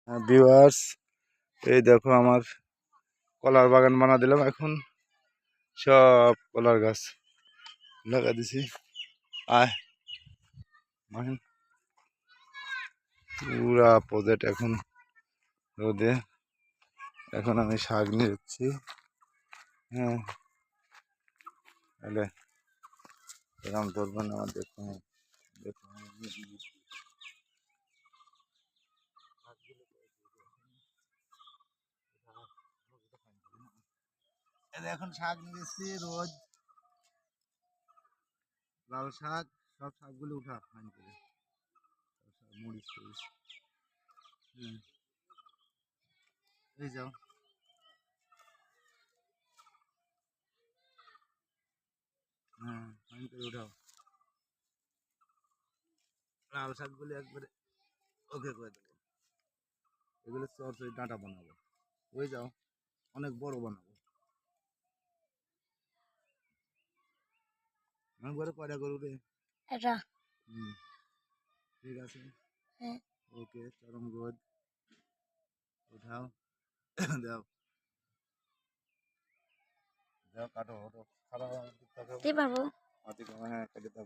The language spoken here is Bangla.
ভিউয়ার্স, এই দেখো আমার কলার বাগান বানা দিলাম। এখন সব কলার গাছ লাগা দিছি। আয় মাহিন, পুরা প্রজেক্ট এখন রোদে। এখন আমি শাক নিয়ে যাচ্ছি। হ্যাঁ, এরকম ধরবেন আমার দেখুন। এখন শাক নিয়ে এসছি, রোজ লাল শাক, সব শাকগুলো উঠা ফাইন করে মরিচ টরিচ। এই যাও, হ্যাঁ ফাইন করে উঠাও। লাল শাকগুলো একবারে ওকে করে দেবো। এগুলো চরচড়ি ডাঁটা বানাবো। ওই যাও, অনেক বড় বানাবো। আমি ঘরে কয়টা করবো রে? এটা। ঠিক আছে। হ্যাঁ। ওকে, চরম রোদ উঠাও। দাও দাও, কাটো হটো খারাপ। পারবো? হ্যাঁ, কেটে দাও।